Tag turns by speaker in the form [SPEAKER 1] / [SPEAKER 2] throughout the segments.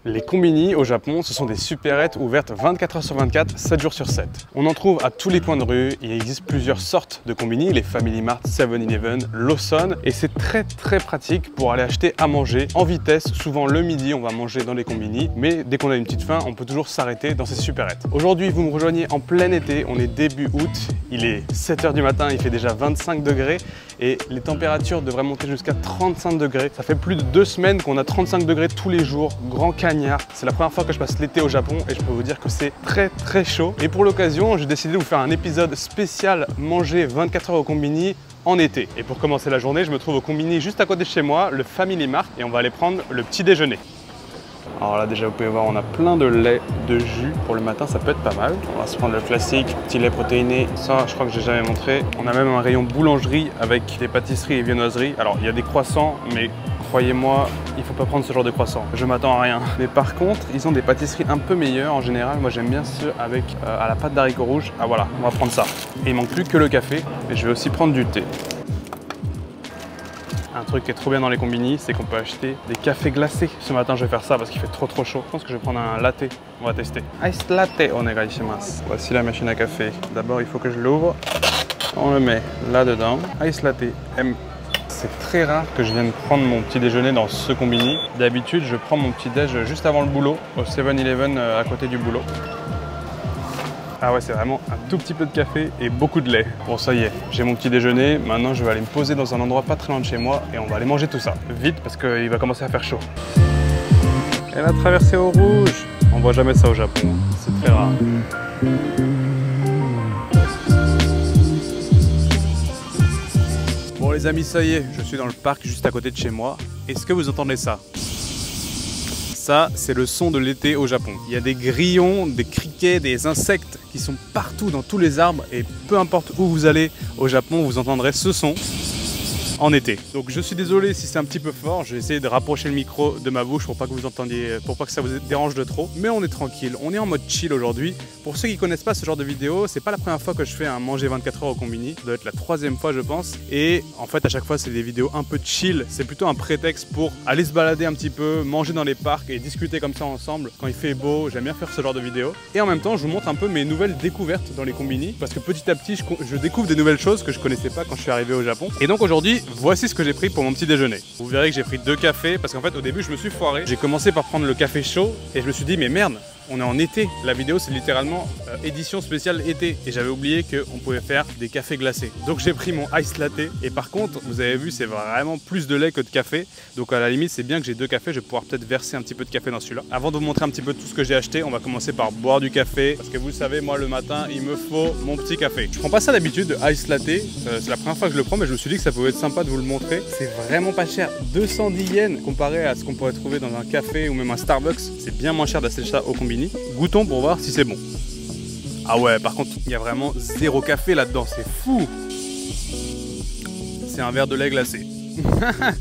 [SPEAKER 1] Les combini au Japon, ce sont des supérettes ouvertes 24 h sur 24, 7 jours sur 7. On en trouve à tous les coins de rue, il existe plusieurs sortes de combini, les Family Mart, 7-Eleven, Lawson, et c'est très pratique pour aller acheter à manger en vitesse. Souvent le midi, on va manger dans les combini, mais dès qu'on a une petite faim, on peut toujours s'arrêter dans ces supérettes. Aujourd'hui, vous me rejoignez en plein été, on est début août, il est 7 h du matin, il fait déjà 25 degrés et les températures devraient monter jusqu'à 35 degrés. Ça fait plus de 2 semaines qu'on a 35 degrés tous les jours, grand cagnard. C'est la première fois que je passe l'été au Japon et je peux vous dire que c'est très chaud. Et pour l'occasion, j'ai décidé de vous faire un épisode spécial manger 24 heures au combini en été. Et pour commencer la journée, je me trouve au combini juste à côté de chez moi, le Family Mart, et on va aller prendre le petit déjeuner. Alors là déjà vous pouvez voir, on a plein de lait, de jus pour le matin, ça peut être pas mal. On va se prendre le classique, petit lait protéiné, ça je crois que j'ai jamais montré. On a même un rayon boulangerie avec des pâtisseries et viennoiseries. Alors il y a des croissants, mais croyez-moi, il faut pas prendre ce genre de croissant. Je m'attends à rien. Mais par contre, ils ont des pâtisseries un peu meilleures en général. Moi j'aime bien ceux avec à la pâte d'haricots rouges. Ah voilà, on va prendre ça. Et il manque plus que le café et je vais aussi prendre du thé. Un truc qui est trop bien dans les combini, c'est qu'on peut acheter des cafés glacés. Ce matin, je vais faire ça parce qu'il fait trop chaud. Je pense que je vais prendre un latte. On va tester. Ice latte, onegai shimasu. Voici la machine à café. D'abord, il faut que je l'ouvre. On le met là-dedans. Ice latte M. C'est très rare que je vienne prendre mon petit déjeuner dans ce combini. D'habitude, je prends mon petit déj juste avant le boulot, au 7-Eleven à côté du boulot. Ah ouais, c'est vraiment un tout petit peu de café et beaucoup de lait. Bon, ça y est, j'ai mon petit déjeuner. Maintenant, je vais aller me poser dans un endroit pas très loin de chez moi et on va aller manger tout ça. Vite, parce qu'il va commencer à faire chaud. Et la traversée au rouge. On voit jamais ça au Japon, c'est très rare. Bon les amis, ça y est, je suis dans le parc juste à côté de chez moi. Est-ce que vous entendez ça ? Ça, c'est le son de l'été au Japon. Il y a des grillons, des criquets, des insectes qui sont partout dans tous les arbres et peu importe où vous allez au Japon, vous entendrez ce son en été. Donc je suis désolé si c'est un petit peu fort, je vais essayer de rapprocher le micro de ma bouche pour pas que vous entendiez, pour pas que ça vous dérange de trop. Mais on est tranquille, on est en mode chill aujourd'hui. Pour ceux qui connaissent pas ce genre de vidéo, c'est pas la première fois que je fais un manger 24 heures au combini. Ça doit être la 3e fois je pense. Et en fait à chaque fois c'est des vidéos un peu chill. C'est plutôt un prétexte pour aller se balader un petit peu, manger dans les parcs et discuter comme ça ensemble. Quand il fait beau, j'aime bien faire ce genre de vidéo. Et en même temps je vous montre un peu mes nouvelles découvertes dans les combini. Parce que petit à petit je découvre des nouvelles choses que je connaissais pas quand je suis arrivé au Japon. Et donc aujourd'hui, voici ce que j'ai pris pour mon petit déjeuner. Vous verrez que j'ai pris 2 cafés parce qu'en fait au début je me suis foiré. J'ai commencé par prendre le café chaud et je me suis dit mais merde, on est en été. La vidéo c'est littéralement édition spéciale été et j'avais oublié qu'on pouvait faire des cafés glacés. Donc j'ai pris mon ice latte et par contre vous avez vu c'est vraiment plus de lait que de café. Donc à la limite c'est bien que j'ai 2 cafés, je vais pouvoir peut-être verser un petit peu de café dans celui-là. Avant de vous montrer un petit peu tout ce que j'ai acheté, on va commencer par boire du café parce que vous le savez, moi le matin il me faut mon petit café. Je prends pas ça d'habitude, ice latte, c'est la première fois que je le prends mais je me suis dit que ça pouvait être sympa de vous le montrer. C'est vraiment pas cher, 210 yens comparé à ce qu'on pourrait trouver dans un café ou même un Starbucks. C'est bien moins cher d'acheter ça au combini. Goûtons pour voir si c'est bon. Ah ouais, par contre, il y a vraiment 0 café là-dedans, c'est fou. C'est un verre de lait glacé.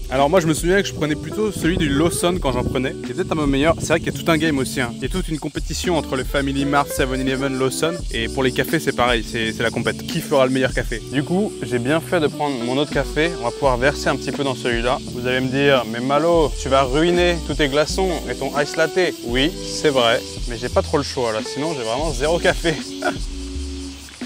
[SPEAKER 1] Alors moi je me souviens que je prenais plutôt celui du Lawson quand j'en prenais. C'est peut-être un peu meilleur. C'est vrai qu'il y a tout un game aussi. Il y a toute une compétition entre le Family Mart, 7-Eleven, Lawson. Et pour les cafés c'est pareil, c'est la compète. Qui fera le meilleur café? Du coup j'ai bien fait de prendre mon autre café. On va pouvoir verser un petit peu dans celui-là. Vous allez me dire, mais Malo, tu vas ruiner tous tes glaçons et ton ice latte. Oui, c'est vrai. Mais j'ai pas trop le choix là. Sinon j'ai vraiment 0 café.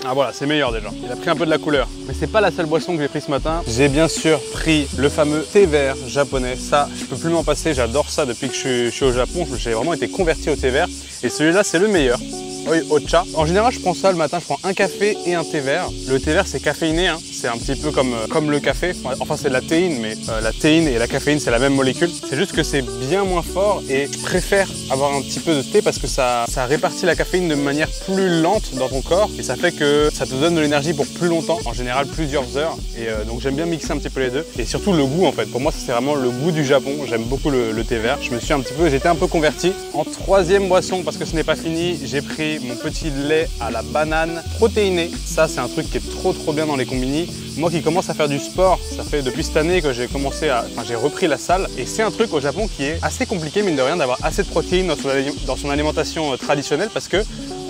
[SPEAKER 1] Ah voilà, c'est meilleur déjà. Il a pris un peu de la couleur. Mais c'est pas la seule boisson que j'ai pris ce matin. J'ai bien sûr pris le fameux thé vert japonais. Ça, je peux plus m'en passer. J'adore ça depuis que je suis au Japon. J'ai vraiment été converti au thé vert. Et celui-là, c'est le meilleur. Oui, Ocha. En général, je prends ça le matin. Je prends un café et un thé vert. Le thé vert, c'est caféiné. Hein. C'est un petit peu comme le café. Enfin, c'est de la théine, mais la théine et la caféine, c'est la même molécule. C'est juste que c'est bien moins fort et je préfère avoir un petit peu de thé parce que ça répartit la caféine de manière plus lente dans ton corps et ça fait que ça te donne de l'énergie pour plus longtemps, en général plusieurs heures. Et donc j'aime bien mixer un petit peu les deux. Et surtout le goût en fait. Pour moi, c'est vraiment le goût du Japon. J'aime beaucoup le thé vert. J'étais un peu converti. En 3e boisson, parce que ce n'est pas fini, j'ai pris mon petit lait à la banane protéiné. Ça, c'est un truc qui est trop bien dans les combini. Moi qui commence à faire du sport, ça fait depuis cette année que j'ai repris la salle. Et c'est un truc au Japon qui est assez compliqué, mine de rien, d'avoir assez de protéines dans son alimentation traditionnelle parce que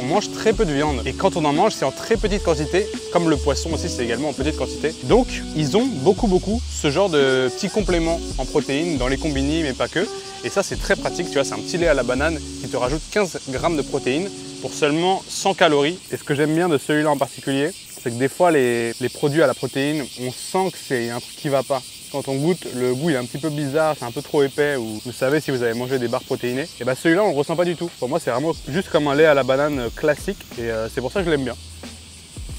[SPEAKER 1] on mange très peu de viande. Et quand on en mange, c'est en très petite quantité, comme le poisson aussi, c'est également en petite quantité. Donc, ils ont beaucoup ce genre de petits compléments en protéines dans les combini, mais pas que. Et ça, c'est très pratique, tu vois, c'est un petit lait à la banane qui te rajoute 15 grammes de protéines pour seulement 100 calories. Et ce que j'aime bien de celui-là en particulier, c'est que des fois, les produits à la protéine, on sent que c'est un truc qui va pas. Quand on goûte, le goût il est un petit peu bizarre, c'est un peu trop épais, ou vous savez si vous avez mangé des barres protéinées, et bah celui-là on le ressent pas du tout. Pour moi c'est vraiment juste comme un lait à la banane classique, et c'est pour ça que je l'aime bien.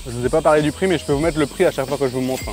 [SPEAKER 1] Je vous ai pas parlé du prix, mais je peux vous mettre le prix à chaque fois que je vous montre.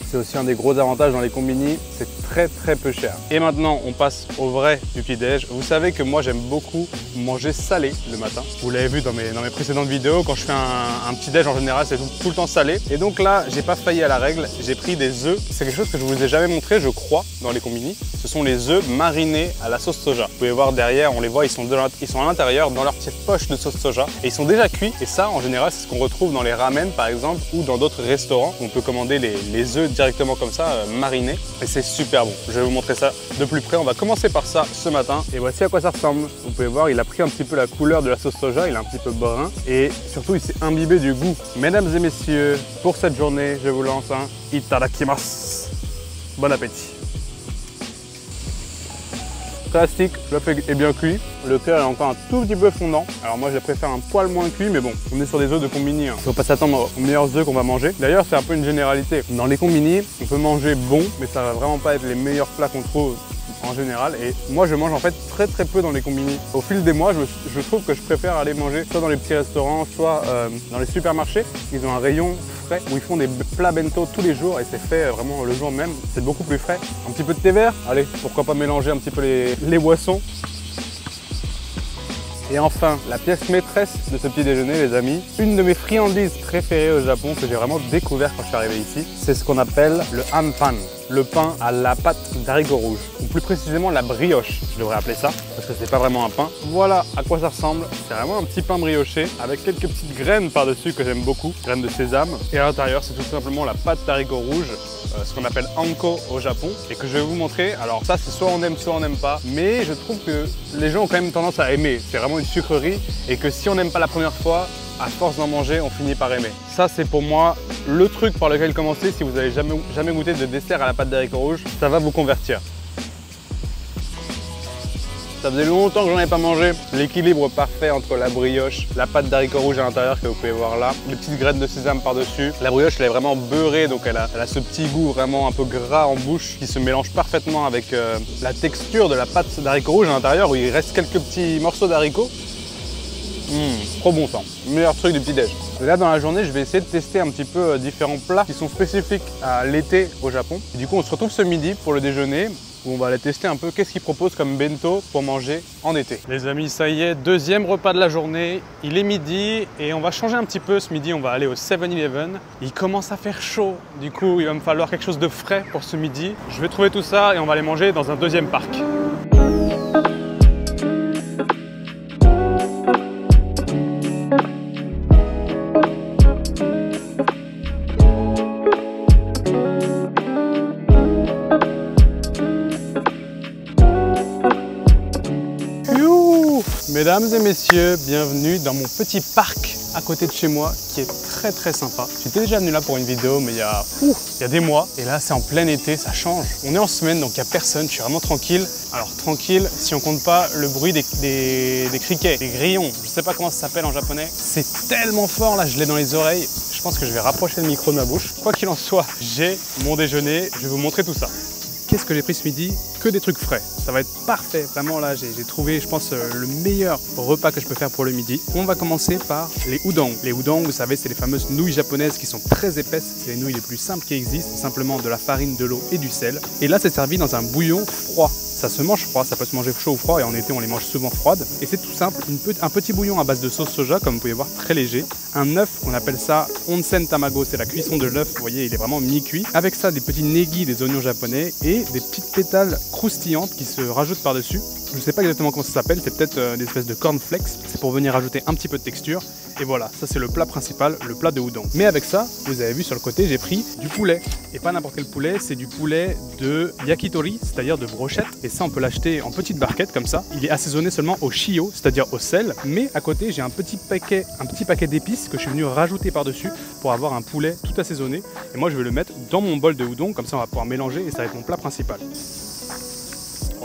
[SPEAKER 1] C'est aussi un des gros avantages dans les combini, c'est très peu cher. Et maintenant, on passe au vrai du petit-déj. Vous savez que moi, j'aime beaucoup manger salé le matin. Vous l'avez vu dans mes précédentes vidéos, quand je fais un petit-déj en général, c'est tout le temps salé. Et donc là, j'ai pas failli à la règle, j'ai pris des œufs. C'est quelque chose que je vous ai jamais montré, je crois, dans les combini. Ce sont les œufs marinés à la sauce soja. Vous pouvez voir derrière, on les voit, ils sont à l'intérieur, dans leur petite poche de sauce soja. Et ils sont déjà cuits. Et ça, en général, c'est ce qu'on retrouve dans les ramen, par exemple, ou dans d'autres restaurants. On peut commander les œufs directement comme ça, marinés. Et c'est super bon. Je vais vous montrer ça de plus près. On va commencer par ça ce matin. Et voici à quoi ça ressemble. Vous pouvez voir, il a pris un petit peu la couleur de la sauce soja. Il est un petit peu brun. Et surtout, il s'est imbibé du goût. Mesdames et messieurs, pour cette journée, je vous lance un itadakimasu. Bon appétit. Classique, l'œuf est bien cuit. Le cœur est encore un tout petit peu fondant. Alors moi je préfère un poil moins cuit, mais bon, on est sur des œufs de combini. Il ne faut pas s'attendre aux meilleurs œufs qu'on va manger. D'ailleurs, c'est un peu une généralité. Dans les combini, on peut manger bon, mais ça va vraiment pas être les meilleurs plats qu'on trouve en général. Et moi je mange en fait très peu dans les combini. Au fil des mois, je trouve que je préfère aller manger soit dans les petits restaurants, soit dans les supermarchés. Ils ont un rayon frais où ils font des plats bento tous les jours et c'est fait vraiment le jour même. C'est beaucoup plus frais. Un petit peu de thé vert. Allez, pourquoi pas mélanger un petit peu les boissons. Et enfin, la pièce maîtresse de ce petit déjeuner, les amis, une de mes friandises préférées au Japon que j'ai vraiment découvert quand je suis arrivé ici, c'est ce qu'on appelle le hanpan, le pain à la pâte d'haricots rouges, ou plus précisément la brioche, je devrais appeler ça, parce que c'est pas vraiment un pain. Voilà à quoi ça ressemble, c'est vraiment un petit pain brioché avec quelques petites graines par-dessus que j'aime beaucoup, graines de sésame, et à l'intérieur c'est tout simplement la pâte d'haricots rouges, ce qu'on appelle anko au Japon, et que je vais vous montrer. Alors ça c'est soit on n'aime pas, mais je trouve que les gens ont quand même tendance à aimer. C'est vraiment une sucrerie, et que si on n'aime pas la première fois, à force d'en manger, on finit par aimer. Ça c'est pour moi le truc par lequel commencer si vous n'avez jamais goûté de dessert à la pâte d'haricots rouges, ça va vous convertir. Ça faisait longtemps que j'en avais pas mangé. L'équilibre parfait entre la brioche, la pâte d'haricots rouges à l'intérieur que vous pouvez voir là, les petites graines de sésame par-dessus. La brioche, elle est vraiment beurrée, donc elle a ce petit goût vraiment un peu gras en bouche qui se mélange parfaitement avec la texture de la pâte d'haricots rouges à l'intérieur où il reste quelques petits morceaux d'haricots. Trop bon ça, meilleur truc du petit-déj. Là dans la journée, je vais essayer de tester un petit peu différents plats qui sont spécifiques à l'été au Japon. Et du coup, on se retrouve ce midi pour le déjeuner où on va aller tester un peu qu'est-ce qu'ils proposent comme bento pour manger en été. Les amis, ça y est, deuxième repas de la journée. Il est midi et on va changer un petit peu. Ce midi, on va aller au 7-Eleven. Il commence à faire chaud, du coup, il va me falloir quelque chose de frais pour ce midi. Je vais trouver tout ça et on va aller manger dans un deuxième parc. Mesdames et messieurs, bienvenue dans mon petit parc à côté de chez moi qui est très sympa. J'étais déjà venu là pour une vidéo mais il y a des mois et là c'est en plein été, ça change. On est en semaine donc il n'y a personne, je suis vraiment tranquille. Alors tranquille si on compte pas le bruit des criquets, des grillons, je sais pas comment ça s'appelle en japonais. C'est tellement fort là, je l'ai dans les oreilles. Je pense que je vais rapprocher le micro de ma bouche. Quoi qu'il en soit, j'ai mon déjeuner, je vais vous montrer tout ça. Qu'est-ce que j'ai pris ce midi? Que des trucs frais. Ça va être parfait. Vraiment là, j'ai trouvé, je pense, le meilleur repas que je peux faire pour le midi. On va commencer par les udon. Les udon, vous savez, c'est les fameuses nouilles japonaises qui sont très épaisses. C'est les nouilles les plus simples qui existent. Simplement de la farine, de l'eau et du sel. Et là, c'est servi dans un bouillon froid. Ça se mange froid, ça peut se manger chaud ou froid et en été on les mange souvent froides. Et c'est tout simple, un petit bouillon à base de sauce soja comme vous pouvez voir, très léger. Un œuf, on appelle ça onsen tamago, c'est la cuisson de l'œuf, vous voyez il est vraiment mi-cuit. Avec ça des petits negi, des oignons japonais et des petites pétales croustillantes qui se rajoutent par-dessus. Je sais pas exactement comment ça s'appelle, c'est peut-être des espèces de cornflakes. C'est pour venir ajouter un petit peu de texture. Et voilà, ça c'est le plat principal, le plat de udon. Mais avec ça, vous avez vu sur le côté, j'ai pris du poulet. Et pas n'importe quel poulet, c'est du poulet de yakitori, c'est-à-dire de brochette. Et ça, on peut l'acheter en petites barquettes comme ça. Il est assaisonné seulement au shio, c'est-à-dire au sel. Mais à côté, j'ai un petit paquet d'épices que je suis venu rajouter par-dessus pour avoir un poulet tout assaisonné. Et moi, je vais le mettre dans mon bol de udon, comme ça on va pouvoir mélanger et ça va être mon plat principal.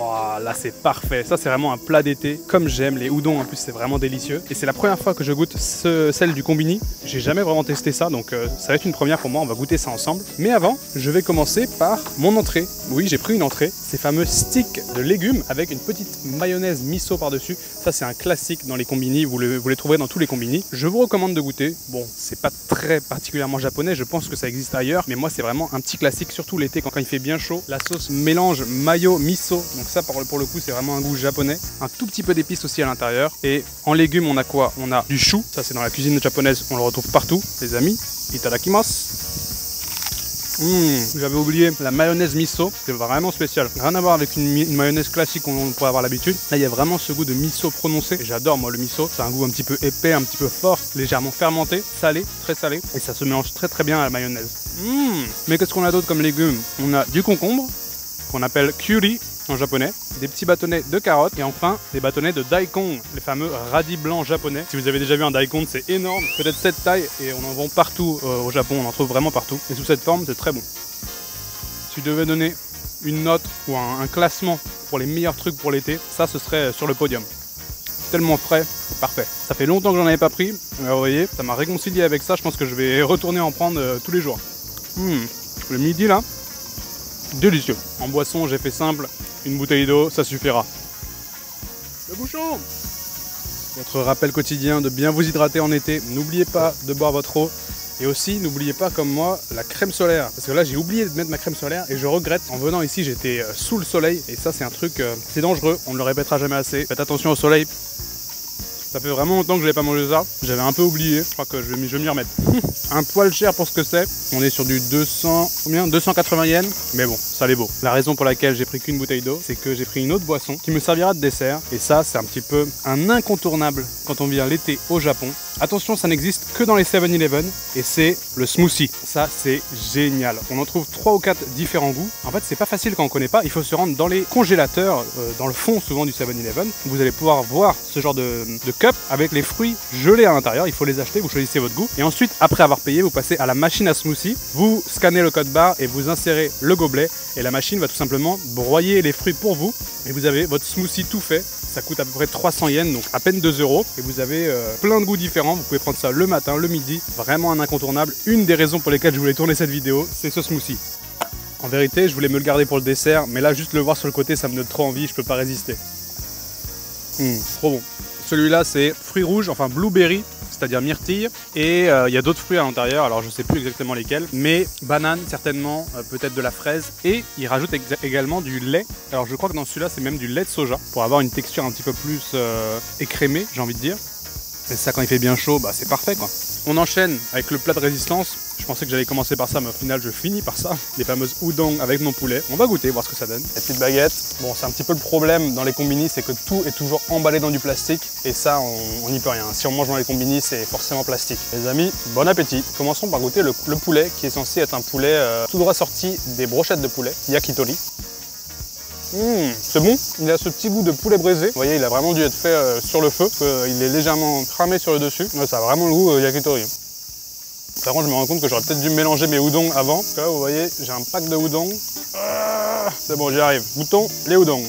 [SPEAKER 1] Oh, là c'est parfait, ça c'est vraiment un plat d'été comme j'aime, les udon en plus c'est vraiment délicieux et c'est la première fois que je goûte celle du combini, j'ai jamais vraiment testé ça donc ça va être une première pour moi, on va goûter ça ensemble. Mais avant, je vais commencer par mon entrée. Oui, j'ai pris une entrée, ces fameux sticks de légumes avec une petite mayonnaise miso par-dessus. Ça c'est un classique dans les combini, vous les trouverez dans tous les combini. Je vous recommande de goûter, bon c'est pas très particulièrement japonais, je pense que ça existe ailleurs, mais moi c'est vraiment un petit classique, surtout l'été quand il fait bien chaud. La sauce mélange mayo miso, donc ça pour le coup c'est vraiment un goût japonais. Un tout petit peu d'épices aussi à l'intérieur. Et en légumes on a quoi? On a du chou, ça c'est dans la cuisine japonaise, on le retrouve partout les amis. Itadakimasu. J'avais oublié la mayonnaise miso, c'est vraiment spécial. Rien à voir avec une mayonnaise classique qu'on pourrait avoir l'habitude. Là il y a vraiment ce goût de miso prononcé. Et j'adore moi le miso, c'est un goût un petit peu épais, un petit peu fort, légèrement fermenté, salé, très salé. Et ça se mélange très très bien à la mayonnaise. Mais qu'est-ce qu'on a d'autre comme légumes? On a du concombre, qu'on appelle curry en japonais, des petits bâtonnets de carottes et enfin des bâtonnets de daikon, les fameux radis blancs japonais. Si vous avez déjà vu un daikon, c'est énorme, peut-être cette taille et on en vend partout au Japon, on en trouve vraiment partout. Et sous cette forme, c'est très bon. Si je devais donner une note ou un classement pour les meilleurs trucs pour l'été, ça ce serait sur le podium. Tellement frais, parfait. Ça fait longtemps que j'en avais pas pris, vous voyez, ça m'a réconcilié avec ça, je pense que je vais retourner en prendre tous les jours. Le midi là, délicieux. En boisson, j'ai fait simple, une bouteille d'eau, ça suffira. Le bouchon! Votre rappel quotidien de bien vous hydrater en été, n'oubliez pas de boire votre eau. Et aussi, n'oubliez pas comme moi, la crème solaire. Parce que là, j'ai oublié de mettre ma crème solaire et je regrette. En venant ici, j'étais sous le soleil. Et ça, c'est un truc, c'est dangereux, on ne le répétera jamais assez. Faites attention au soleil. Ça fait vraiment longtemps que je n'avais pas mangé ça. J'avais un peu oublié. Je crois que je vais m'y remettre. Un poil cher pour ce que c'est. On est sur du 280 yens. Mais bon, ça l'est beau. La raison pour laquelle j'ai pris qu'une bouteille d'eau, c'est que j'ai pris une autre boisson qui me servira de dessert. Et ça, c'est un petit peu un incontournable quand on vient l'été au Japon. Attention, ça n'existe que dans les 7-Eleven. Et c'est le smoothie. Ça, c'est génial. On en trouve 3 ou 4 différents goûts. En fait, c'est pas facile quand on connaît pas. Il faut se rendre dans les congélateurs, dans le fond souvent du 7-Eleven. Vous allez pouvoir voir ce genre de cup avec les fruits gelés à l'intérieur. Il faut les acheter, vous choisissez votre goût. Et ensuite, après avoir payé, vous passez à la machine à smoothie. Vous scannez le code barre et vous insérez le gobelet. Et la machine va tout simplement broyer les fruits pour vous. Et vous avez votre smoothie tout fait. Ça coûte à peu près 300 yens, donc à peine 2 €. Et vous avez plein de goûts différents. Vous pouvez prendre ça le matin, le midi. Vraiment un incontournable. Une des raisons pour lesquelles je voulais tourner cette vidéo, c'est ce smoothie. En vérité, je voulais me le garder pour le dessert. Mais là, juste le voir sur le côté, ça me donne trop envie. Je peux pas résister. Trop bon. Celui-là, c'est fruits rouges, enfin blueberry, c'est-à-dire myrtille. Et il y a d'autres fruits à l'intérieur, alors je sais plus exactement lesquels. Mais banane, certainement, peut-être de la fraise. Et il rajoute également du lait. Alors je crois que dans celui-là, c'est même du lait de soja, pour avoir une texture un petit peu plus écrémée, j'ai envie de dire. Et ça, quand il fait bien chaud, bah, c'est parfait, quoi. On enchaîne avec le plat de résistance. Je pensais que j'allais commencer par ça, mais au final, je finis par ça. Les fameuses udon avec mon poulet. On va goûter, voir ce que ça donne. La petite baguette. Bon, c'est un petit peu le problème dans les combini, c'est que tout est toujours emballé dans du plastique. Et ça, on n'y peut rien. Si on mange dans les combini, c'est forcément plastique. Les amis, bon appétit. Commençons par goûter le poulet, qui est censé être un poulet tout droit sorti des brochettes de poulet, yakitori. C'est bon, il a ce petit goût de poulet braisé. Vous voyez, il a vraiment dû être fait sur le feu. Il est légèrement cramé sur le dessus. Ouais, ça a vraiment le goût yakitori. Par contre, je me rends compte que j'aurais peut-être dû mélanger mes udon avant. Là, vous voyez, j'ai un pack de udon. C'est bon, j'y arrive. Goûtons les udon.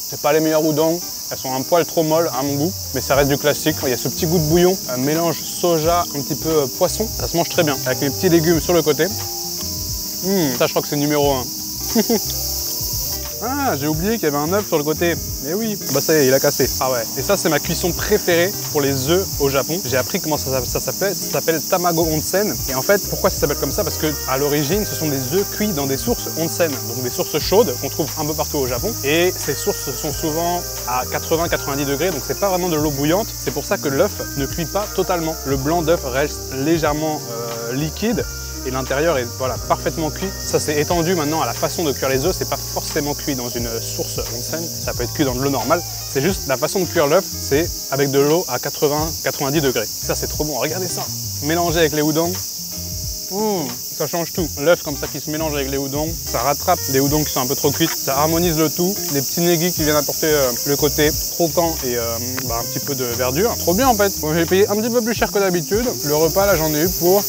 [SPEAKER 1] C'est pas les meilleurs udon. Elles sont un poil trop molles à mon goût, mais ça reste du classique. Il y a ce petit goût de bouillon, un mélange soja, un petit peu poisson. Ça se mange très bien, avec les petits légumes sur le côté. Ça, je crois que c'est numéro 1. Ah, j'ai oublié qu'il y avait un œuf sur le côté. Mais oui, bah ça y est, il a cassé. Ah ouais. Et ça, c'est ma cuisson préférée pour les œufs au Japon. J'ai appris comment ça s'appelle. Ça s'appelle tamago onsen. Et en fait, pourquoi ça s'appelle comme ça? Parce que à l'origine, ce sont des œufs cuits dans des sources onsen, donc des sources chaudes qu'on trouve un peu partout au Japon. Et ces sources sont souvent à 80-90 degrés, donc c'est pas vraiment de l'eau bouillante. C'est pour ça que l'œuf ne cuit pas totalement. Le blanc d'œuf reste légèrement liquide. et l'intérieur est voilà, parfaitement cuit. Ça s'est étendu maintenant à la façon de cuire les œufs. C'est pas forcément cuit dans une source onsen, ça peut être cuit dans de l'eau normale. C'est juste la façon de cuire l'œuf, c'est avec de l'eau à 80-90 degrés. Ça c'est trop bon, regardez ça. Mélangé avec les udon. Ça change tout. L'œuf comme ça qui se mélange avec les udon, ça rattrape les udon qui sont un peu trop cuites, ça harmonise le tout. Les petits negi qui viennent apporter le côté croquant et un petit peu de verdure. Trop bien en fait. Bon, j'ai payé un petit peu plus cher que d'habitude. Le repas là j'en ai eu pour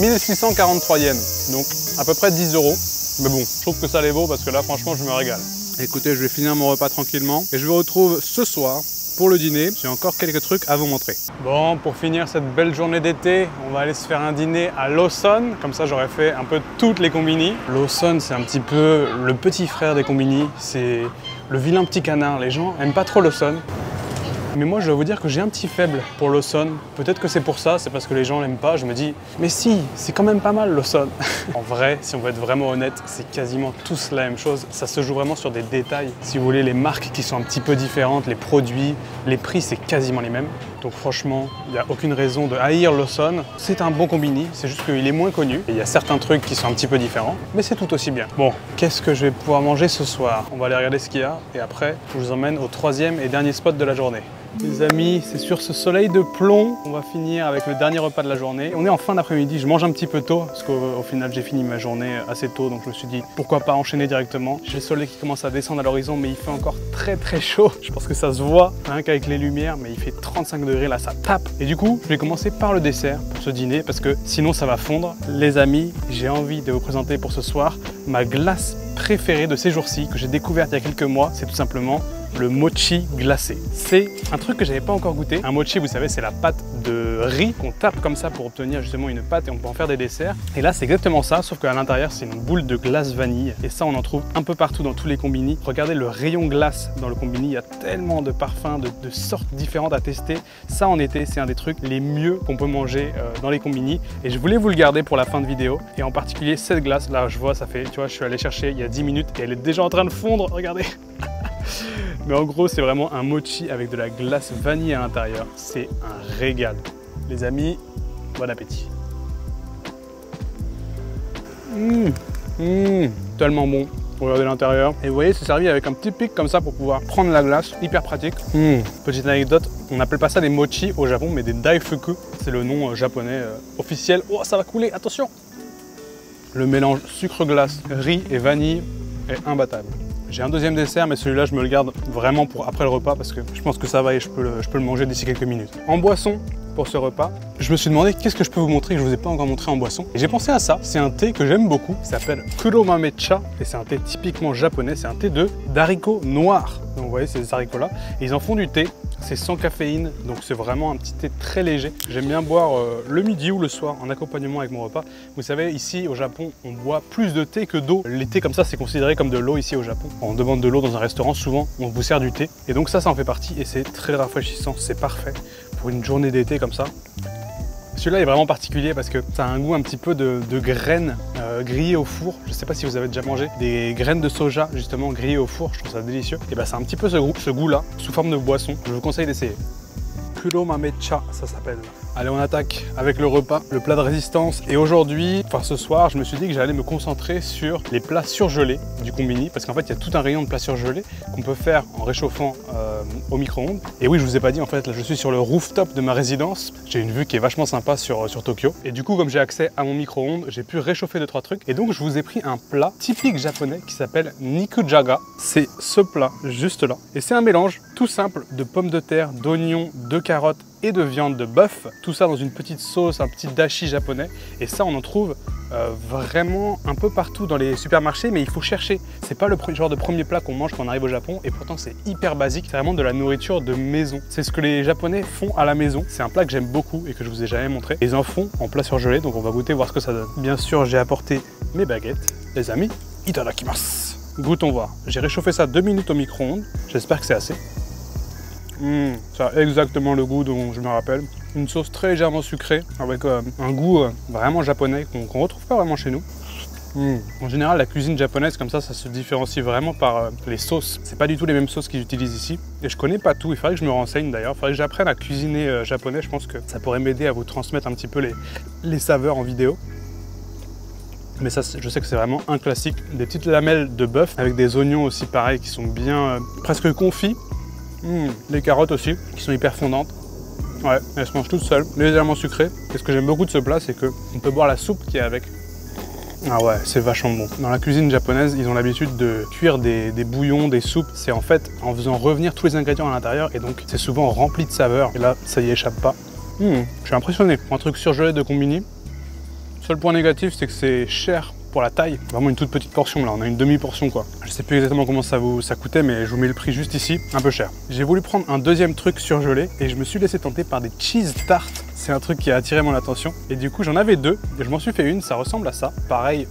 [SPEAKER 1] 1643 yens, donc à peu près 10 €. Mais bon, je trouve que ça les vaut parce que là franchement je me régale. Écoutez, je vais finir mon repas tranquillement et je vous retrouve ce soir pour le dîner. J'ai encore quelques trucs à vous montrer. Bon, pour finir cette belle journée d'été, on va aller se faire un dîner à Lawson. Comme ça, j'aurais fait un peu toutes les combini. Lawson, c'est un petit peu le petit frère des combini. C'est le vilain petit canard. Les gens aiment pas trop Lawson. Mais moi, je dois vous dire que j'ai un petit faible pour Lawson. Peut-être que c'est pour ça, c'est parce que les gens l'aiment pas. Je me dis, mais si, c'est quand même pas mal Lawson. En vrai, si on veut être vraiment honnête, c'est quasiment tous la même chose. Ça se joue vraiment sur des détails. Si vous voulez, les marques qui sont un petit peu différentes, les produits, les prix, c'est quasiment les mêmes. Donc franchement, il n'y a aucune raison de haïr Lawson. C'est un bon combini, c'est juste qu'il est moins connu. Et il y a certains trucs qui sont un petit peu différents, mais c'est tout aussi bien. Bon, qu'est-ce que je vais pouvoir manger ce soir? On va aller regarder ce qu'il y a et après, je vous emmène au troisième et dernier spot de la journée. Les amis, c'est sur ce soleil de plomb qu'on va finir avec le dernier repas de la journée. On est en fin d'après-midi, je mange un petit peu tôt parce qu'au final j'ai fini ma journée assez tôt, donc je me suis dit pourquoi pas enchaîner directement. J'ai le soleil qui commence à descendre à l'horizon, mais il fait encore très chaud. Je pense que ça se voit rien qu'avec les lumières, mais il fait 35 degrés là, ça tape. Et du coup, je vais commencer par le dessert pour ce dîner parce que sinon ça va fondre. Les amis, j'ai envie de vous présenter pour ce soir ma glace préférée de ces jours-ci que j'ai découverte il y a quelques mois. C'est tout simplement le mochi glacé. C'est un truc que j'avais pas encore goûté. Un mochi, vous savez, c'est la pâte de riz qu'on tape comme ça pour obtenir justement une pâte et on peut en faire des desserts. Et là, c'est exactement ça, sauf qu'à l'intérieur, c'est une boule de glace vanille. Et ça, on en trouve un peu partout dans tous les combini. Regardez le rayon glace dans le combini. Il y a tellement de parfums, de sortes différentes à tester. Ça, en été, c'est un des trucs les mieux qu'on peut manger dans les combini. Et je voulais vous le garder pour la fin de vidéo. Et en particulier, cette glace, là, je vois, ça fait, tu vois, je suis allé chercher il y a 10 minutes et elle est déjà en train de fondre. Regardez. Mais en gros, c'est vraiment un mochi avec de la glace vanille à l'intérieur. C'est un régal. Les amis, bon appétit. Tellement bon. Regardez l'intérieur. Et vous voyez, c'est servi avec un petit pic comme ça pour pouvoir prendre la glace. Hyper pratique. Petite anecdote, on n'appelle pas ça des mochi au Japon, mais des daifuku. C'est le nom japonais officiel. Oh, ça va couler, attention! Le mélange sucre-glace, riz et vanille est imbattable. J'ai un deuxième dessert, mais celui-là, je me le garde vraiment pour après le repas parce que je pense que ça va et je peux le manger d'ici quelques minutes. En boisson, pour ce repas, je me suis demandé qu'est-ce que je peux vous montrer que je ne vous ai pas encore montré en boisson. Et j'ai pensé à ça. C'est un thé que j'aime beaucoup. Il s'appelle Kuromame Cha et c'est un thé typiquement japonais. C'est un thé d'haricots noirs. Donc vous voyez, c'est ces haricots-là. Et ils en font du thé. C'est sans caféine, donc c'est vraiment un petit thé très léger. J'aime bien boire le midi ou le soir en accompagnement avec mon repas. Vous savez, ici au Japon, on boit plus de thé que d'eau. Les thés comme ça, c'est considéré comme de l'eau ici au Japon. On demande de l'eau dans un restaurant, souvent on vous sert du thé. Et donc ça en fait partie et c'est très rafraîchissant, c'est parfait pour une journée d'été comme ça. Celui-là est vraiment particulier parce que ça a un goût un petit peu de graines grillées au four. Je ne sais pas si vous avez déjà mangé des graines de soja justement grillées au four, je trouve ça délicieux. Et ben c'est un petit peu ce goût-là, sous forme de boisson. Je vous conseille d'essayer. Kuromame Cha, ça s'appelle. Allez, on attaque avec le repas, le plat de résistance. Et aujourd'hui, enfin ce soir, je me suis dit que j'allais me concentrer sur les plats surgelés du combini. Parce qu'en fait, il y a tout un rayon de plats surgelés qu'on peut faire en réchauffant au micro-ondes. Et oui, je vous ai pas dit, en fait, là je suis sur le rooftop de ma résidence. J'ai une vue qui est vachement sympa sur Tokyo. Et du coup, comme j'ai accès à mon micro-ondes, j'ai pu réchauffer 2-3 trucs. Et donc, je vous ai pris un plat typique japonais qui s'appelle Nikujaga. C'est ce plat, juste là. Et c'est un mélange tout simple de pommes de terre, d'oignons, de carottes et de viande de bœuf, tout ça dans une petite sauce, un petit dashi japonais. Et ça, on en trouve vraiment un peu partout dans les supermarchés, mais il faut chercher. C'est pas le genre de premier plat qu'on mange quand on arrive au Japon, et pourtant c'est hyper basique. C'est vraiment de la nourriture de maison. C'est ce que les Japonais font à la maison. C'est un plat que j'aime beaucoup et que je vous ai jamais montré. Ils en font en plat surgelé, donc on va goûter, voir ce que ça donne. Bien sûr, j'ai apporté mes baguettes. Les amis, itadakimasu. Goûtons voir. J'ai réchauffé ça 2 minutes au micro-ondes. J'espère que c'est assez. Ça a exactement le goût dont je me rappelle. Une sauce très légèrement sucrée avec un goût vraiment japonais qu'on retrouve pas vraiment chez nous. En général, la cuisine japonaise comme ça se différencie vraiment par les sauces. C'est pas du tout les mêmes sauces qu'ils utilisent ici. Et je connais pas tout, il faudrait que je me renseigne d'ailleurs. Il faudrait que j'apprenne à cuisiner japonais. Je pense que ça pourrait m'aider à vous transmettre un petit peu les saveurs en vidéo. Mais ça, je sais que c'est vraiment un classique. Des petites lamelles de bœuf avec des oignons aussi pareils qui sont bien presque confits. Les carottes aussi, qui sont hyper fondantes. Ouais, elles se mangent toutes seules, légèrement sucrées. Et ce que j'aime beaucoup de ce plat, c'est qu'on peut boire la soupe qui est avec. Ah ouais, c'est vachement bon. Dans la cuisine japonaise, ils ont l'habitude de cuire des bouillons, des soupes. C'est en fait en faisant revenir tous les ingrédients à l'intérieur et donc c'est souvent rempli de saveurs. Et là, ça y échappe pas. Je suis impressionné. Un truc surgelé de Combini. Seul point négatif, c'est que c'est cher pour la taille. Vraiment une toute petite portion là, on a une demi-portion quoi. Je sais plus exactement comment ça coûtait, mais je vous mets le prix juste ici, un peu cher. J'ai voulu prendre un deuxième truc surgelé et je me suis laissé tenter par des cheese tartes. C'est un truc qui a attiré mon attention. Et du coup, j'en avais deux. Et je m'en suis fait une, ça ressemble à ça. Pareil,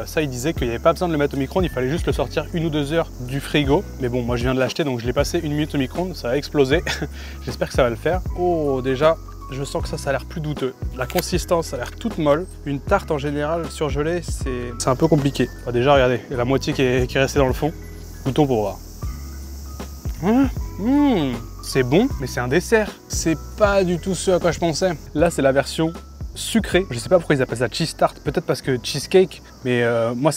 [SPEAKER 1] ça, il disait qu'il n'y avait pas besoin de le mettre au micro-ondes, il fallait juste le sortir 1 ou 2 heures du frigo. Mais bon, moi je viens de l'acheter, donc je l'ai passé 1 minute au micro-ondes, ça a explosé. J'espère que ça va le faire. Oh, déjà, je sens que ça a l'air plus douteux. La consistance a l'air toute molle. Une tarte en général surgelée, c'est un peu compliqué. Bah, déjà, regardez, il y a la moitié qui est restée dans le fond. Goûtons pour voir. C'est bon, mais c'est un dessert. C'est pas du tout ce à quoi je pensais. Là, c'est la version sucrée. Je sais pas pourquoi ils appellent ça cheese tart. Peut-être parce que cheesecake, mais moi,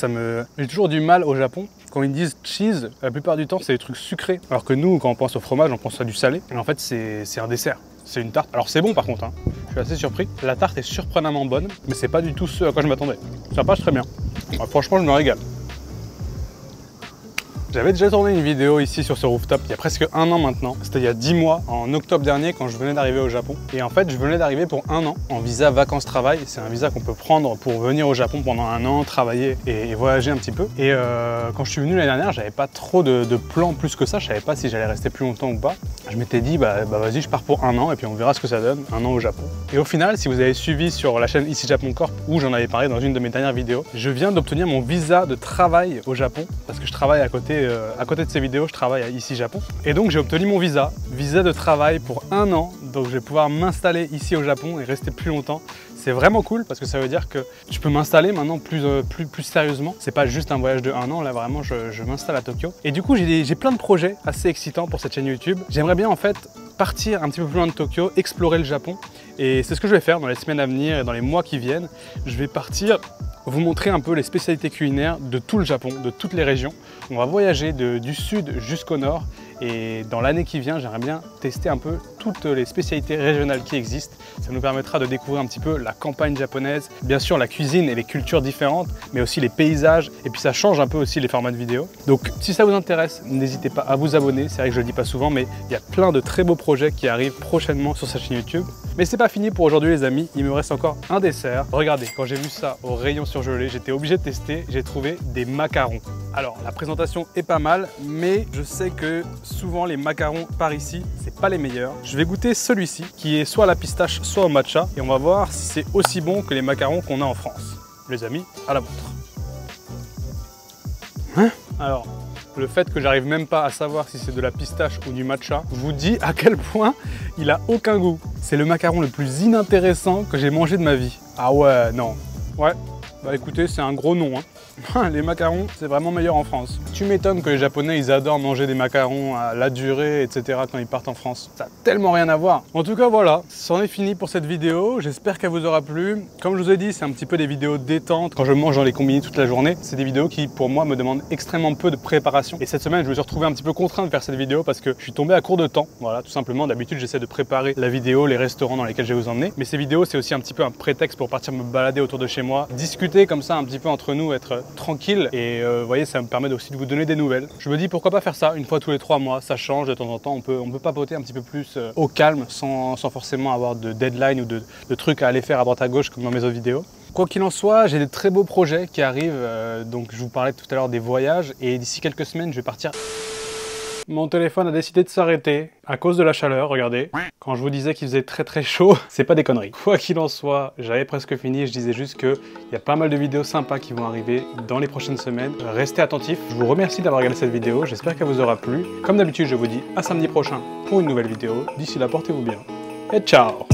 [SPEAKER 1] j'ai toujours du mal au Japon. Quand ils disent cheese, la plupart du temps, c'est des trucs sucrés. Alors que nous, quand on pense au fromage, on pense à du salé. Et en fait, c'est un dessert. C'est une tarte. Alors c'est bon par contre, hein. Je suis assez surpris. La tarte est surprenamment bonne, mais c'est pas du tout ce à quoi je m'attendais. Ça passe très bien. Alors, franchement, je me régale. J'avais déjà tourné une vidéo ici sur ce rooftop il y a presque 1 an maintenant. C'était il y a 10 mois, en octobre dernier, quand je venais d'arriver au Japon. Et en fait, je venais d'arriver pour 1 an en visa vacances-travail. C'est un visa qu'on peut prendre pour venir au Japon pendant 1 an, travailler et voyager un petit peu. Et quand je suis venu l'année dernière, j'avais pas trop de plans plus que ça. Je savais pas si j'allais rester plus longtemps ou pas. Je m'étais dit, bah vas-y, je pars pour 1 an et puis on verra ce que ça donne, 1 an au Japon. Et au final, si vous avez suivi sur la chaîne Ici Japon Corp, où j'en avais parlé dans une de mes dernières vidéos, je viens d'obtenir mon visa de travail au Japon parce que je travaille à côté de ces vidéos, je travaille à Ici Japon. Et donc j'ai obtenu mon visa de travail pour 1 an. Donc je vais pouvoir m'installer ici au Japon et rester plus longtemps. C'est vraiment cool parce que ça veut dire que je peux m'installer maintenant plus sérieusement. C'est pas juste un voyage de 1 an, là vraiment je m'installe à Tokyo. Et du coup j'ai plein de projets assez excitants pour cette chaîne YouTube. J'aimerais bien en fait partir un petit peu plus loin de Tokyo, explorer le Japon. Et c'est ce que je vais faire dans les semaines à venir et dans les mois qui viennent. Je vais partir vous montrer un peu les spécialités culinaires de tout le Japon, de toutes les régions. On va voyager du sud jusqu'au nord et dans l'année qui vient, j'aimerais bien tester un peu toutes les spécialités régionales qui existent. Ça nous permettra de découvrir un petit peu la campagne japonaise, bien sûr la cuisine et les cultures différentes, mais aussi les paysages et puis ça change un peu aussi les formats de vidéos. Donc si ça vous intéresse, n'hésitez pas à vous abonner. C'est vrai que je le dis pas souvent, mais il y a plein de très beaux projets qui arrivent prochainement sur cette chaîne YouTube. Mais c'est pas fini pour aujourd'hui les amis, il me reste encore un dessert. Regardez, quand j'ai vu ça au rayon surgelé, j'étais obligé de tester, j'ai trouvé des macarons. Alors la présentation est pas mal, mais je sais que souvent les macarons par ici, c'est pas les meilleurs. Je vais goûter celui-ci, qui est soit à la pistache, soit au matcha, et on va voir si c'est aussi bon que les macarons qu'on a en France. Les amis, à la vôtre. Alors, le fait que j'arrive même pas à savoir si c'est de la pistache ou du matcha vous dit à quel point il a aucun goût. C'est le macaron le plus inintéressant que j'ai mangé de ma vie. Ah ouais, non. Ouais, bah écoutez, c'est un gros non, hein. Les macarons, c'est vraiment meilleur en France. Tu m'étonnes que les Japonais, ils adorent manger des macarons à la durée, etc. quand ils partent en France. Ça n'a tellement rien à voir. En tout cas, voilà, c'en est fini pour cette vidéo. J'espère qu'elle vous aura plu. Comme je vous ai dit, c'est un petit peu des vidéos détente. Quand je mange dans les combini toute la journée, c'est des vidéos qui, pour moi, me demandent extrêmement peu de préparation. Et cette semaine, je me suis retrouvé un petit peu contraint de faire cette vidéo parce que je suis tombé à court de temps. Voilà, tout simplement. D'habitude, j'essaie de préparer la vidéo, les restaurants dans lesquels je vais vous emmener. Mais ces vidéos, c'est aussi un petit peu un prétexte pour partir me balader autour de chez moi, discuter comme ça un petit peu entre nous, être tranquille et vous voyez, ça me permet aussi de vous donner des nouvelles. Je me dis pourquoi pas faire ça une fois tous les 3 mois, ça change de temps en temps, on peut papoter un petit peu plus au calme sans forcément avoir de deadline ou de trucs à aller faire à droite à gauche comme dans mes autres vidéos. Quoi qu'il en soit, j'ai des très beaux projets qui arrivent, donc je vous parlais tout à l'heure des voyages et d'ici quelques semaines je vais partir. Mon téléphone a décidé de s'arrêter à cause de la chaleur, regardez. Quand je vous disais qu'il faisait très chaud, c'est pas des conneries. Quoi qu'il en soit, j'avais presque fini, je disais juste qu'il y a pas mal de vidéos sympas qui vont arriver dans les prochaines semaines. Restez attentifs, je vous remercie d'avoir regardé cette vidéo, j'espère qu'elle vous aura plu. Comme d'habitude, je vous dis à samedi prochain pour une nouvelle vidéo. D'ici là, portez-vous bien et ciao!